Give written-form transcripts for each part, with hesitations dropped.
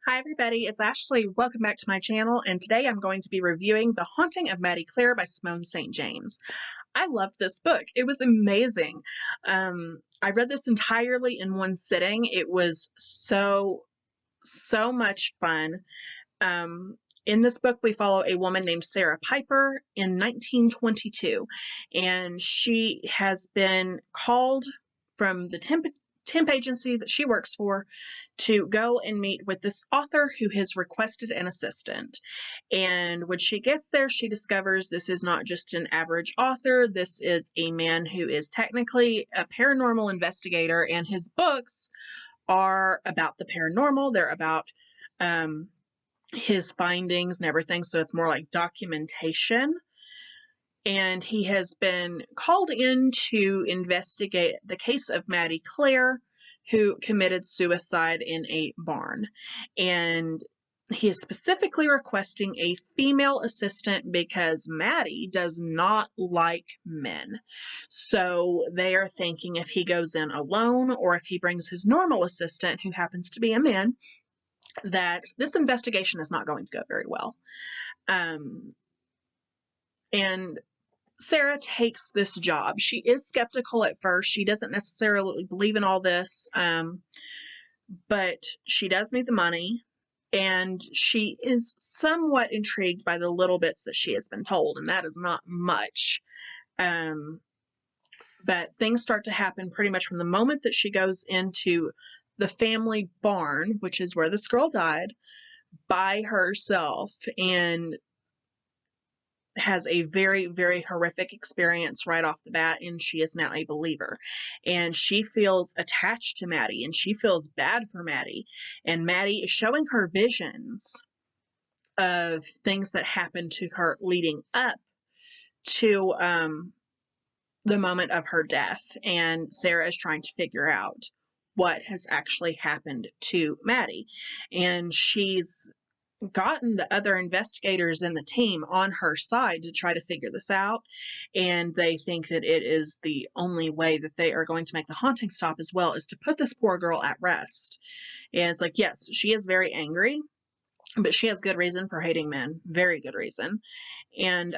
Hi everybody, it's Ashley. Welcome back to my channel, and today I'm going to be reviewing The Haunting of Maddy Clare by Simone St. James. I loved this book. It was amazing. I read this entirely in one sitting. It was so much fun. In this book, we follow a woman named Sarah Piper in 1922, and she has been called from the temp agency that she works for to go and meet with this author who has requested an assistant. And when she gets there, she discovers this is not just an average author. This is a man who is technically a paranormal investigator, and his books are about the paranormal. They're about his findings and everything, so it's more like documentation. And he has been called in to investigate the case of Maddy Clare, who committed suicide in a barn. And he is specifically requesting a female assistant because Maddy does not like men. So they are thinking if he goes in alone or if he brings his normal assistant, who happens to be a man, that this investigation is not going to go very well. And Sarah takes this job. She is skeptical at first. She doesn't necessarily believe in all this, but she does need the money, and she is somewhat intrigued by the little bits that she has been told, and that is not much. But things start to happen pretty much from the moment that she goes into the family barn, which is where this girl died, by herself, and has a very, very horrific experience right off the bat, and she is now a believer. And she feels attached to Maddy, and she feels bad for Maddy. And Maddy is showing her visions of things that happened to her leading up to the moment of her death. And Sarah is trying to figure out what has actually happened to Maddy. And she's gotten the other investigators in the team on her side to try to figure this out, and they think that it is the only way that they are going to make the haunting stop as well, is to put this poor girl at rest. And it's like, yes, she is very angry, but she has good reason for hating men, very good reason. And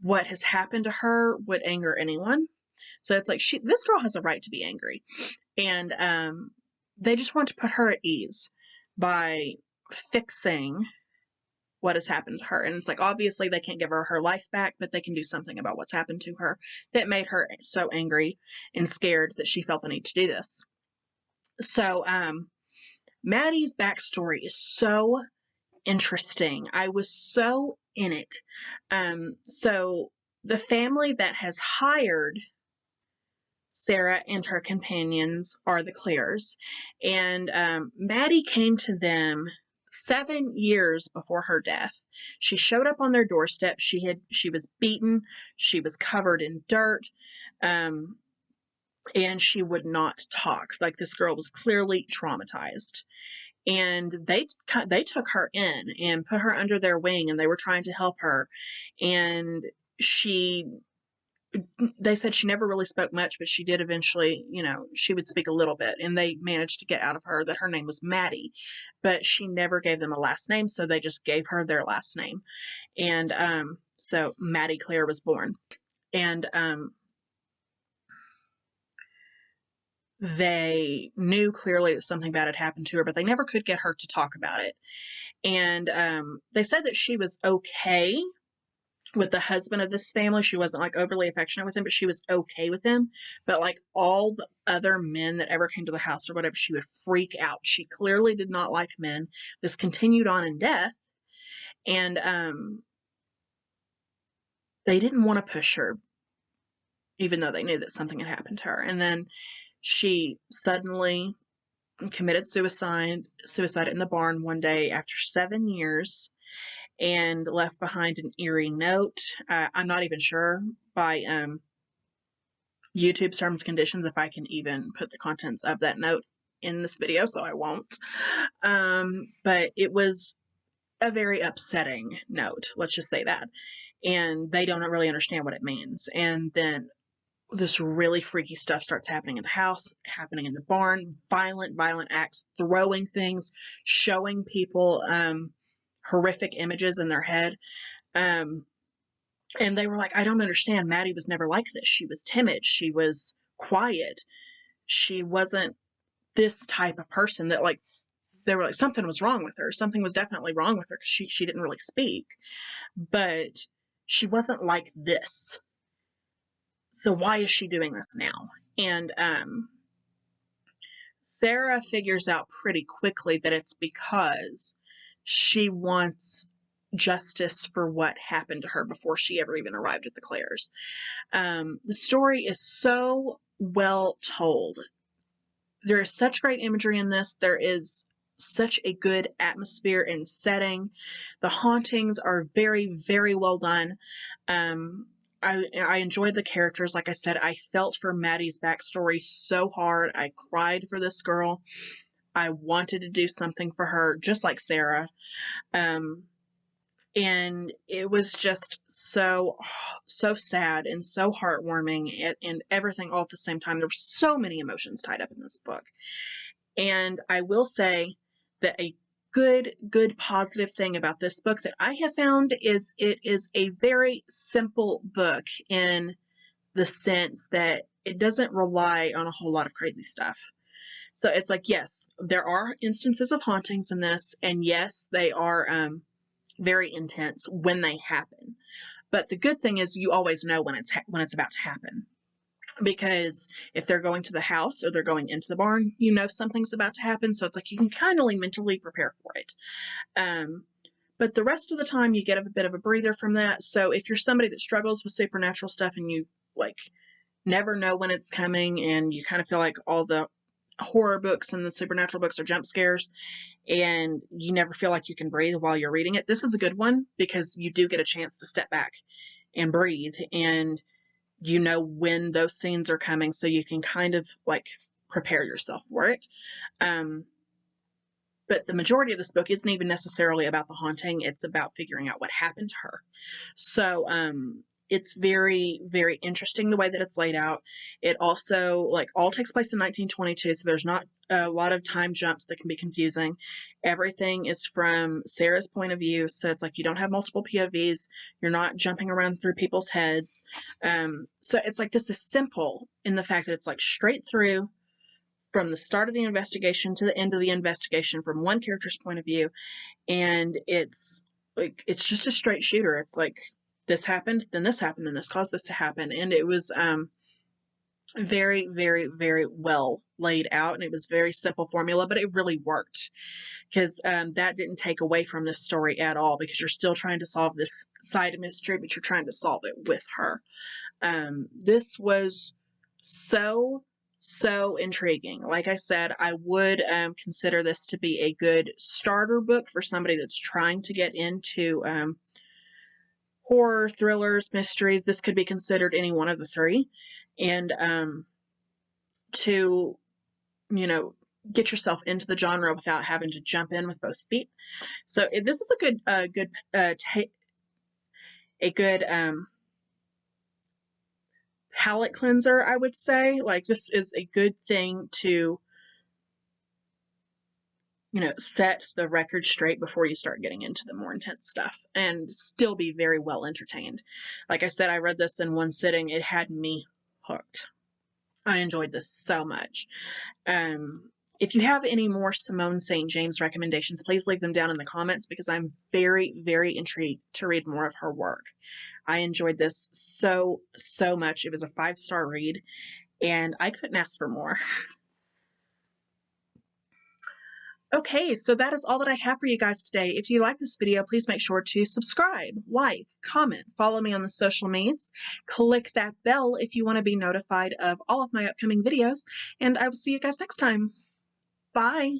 what has happened to her would anger anyone. So it's like, this girl has a right to be angry, and they just want to put her at ease by fixing what has happened to her. And it's like, obviously they can't give her her life back, but they can do something about what's happened to her that made her so angry and scared that she felt the need to do this. So Maddy's backstory is so interesting. I was so in it. So the family that has hired Sarah and her companions are the Clares, and Maddy came to them 7 years before her death. She showed up on their doorstep. She was beaten. She was covered in dirt, and she would not talk. Like, this girl was clearly traumatized. And they took her in and put her under their wing, and they were trying to help her. And they said she never really spoke much, but she did eventually, she would speak a little bit, and they managed to get out of her that her name was Maddy, but she never gave them a last name, so they just gave her their last name. And so Maddy Clare was born. And they knew clearly that something bad had happened to her, but they never could get her to talk about it. And they said that she was okay with the husband of this family. She wasn't like overly affectionate with him, but she was okay with him. But like all the other men that ever came to the house or whatever, she would freak out. She clearly did not like men. This continued on in death. And they didn't want to push her, even though they knew that something had happened to her. And then she suddenly committed suicide in the barn one day after 7 years, and left behind an eerie note. I'm not even sure by YouTube's terms and conditions if I can even put the contents of that note in this video, so I won't. But it was a very upsetting note, let's just say that. And they don't really understand what it means. And then this really freaky stuff starts happening in the house, happening in the barn, violent acts, throwing things, showing people horrific images in their head. And they were like, I don't understand. Maddy was never like this. She was timid. She was quiet. She wasn't this type of person that, like, they were like, something was wrong with her. Something was definitely wrong with her because she didn't really speak. But she wasn't like this. So why is she doing this now? And Sarah figures out pretty quickly that it's because she wants justice for what happened to her before she ever even arrived at the Clares. The story is so well told. There is such great imagery in this. There is such a good atmosphere and setting. The hauntings are very, very well done. I enjoyed the characters. Like I said, I felt for Maddy's backstory so hard. I cried for this girl. I wanted to do something for her, just like Sarah. And it was just so sad and so heartwarming and everything all at the same time. There were so many emotions tied up in this book. And I will say that a good positive thing about this book that I have found is it is a very simple book in the sense that it doesn't rely on a whole lot of crazy stuff. So it's like, yes, there are instances of hauntings in this, and yes, they are very intense when they happen. But the good thing is you always know when it's about to happen. Because if they're going to the house or they're going into the barn, you know something's about to happen. So it's like you can kind of mentally prepare for it. But the rest of the time you get a bit of a breather from that. So if you're somebody that struggles with supernatural stuff and you like never know when it's coming and you kind of feel like all the horror books and the supernatural books are jump scares and you never feel like you can breathe while you're reading it, this is a good one because you do get a chance to step back and breathe, and you know when those scenes are coming, so you can kind of like prepare yourself for it. But the majority of this book isn't even necessarily about the haunting. It's about figuring out what happened to her. So it's very, very interesting the way that it's laid out. It also like all takes place in 1922, so there's not a lot of time jumps that can be confusing. Everything is from Sarah's point of view, so it's like you don't have multiple POVs. You're not jumping around through people's heads. So it's like this is simple in the fact that it's like straight through from the start of the investigation to the end of the investigation from one character's point of view, and it's like it's just a straight shooter. It's like this happened, then this happened, then this caused this to happen, and it was very, very, very well laid out, and it was very simple formula, but it really worked because that didn't take away from this story at all because you're still trying to solve this side mystery, but you're trying to solve it with her. This was so intriguing. Like I said, I would consider this to be a good starter book for somebody that's trying to get into horror, thrillers, mysteries. This could be considered any one of the three. And to, you know, get yourself into the genre without having to jump in with both feet. So this is a good palate cleanser, I would say. Like this is a good thing to, you know, set the record straight before you start getting into the more intense stuff and still be very well entertained. Like I said, I read this in one sitting. It had me hooked. I enjoyed this so much. If you have any more Simone St. James recommendations, please leave them down in the comments because I'm very, very intrigued to read more of her work. I enjoyed this so much. It was a 5-star read, and I couldn't ask for more. Okay, so that is all that I have for you guys today. If you like this video, please make sure to subscribe, like, comment, follow me on the social medias, click that bell if you want to be notified of all of my upcoming videos, and I will see you guys next time. Bye!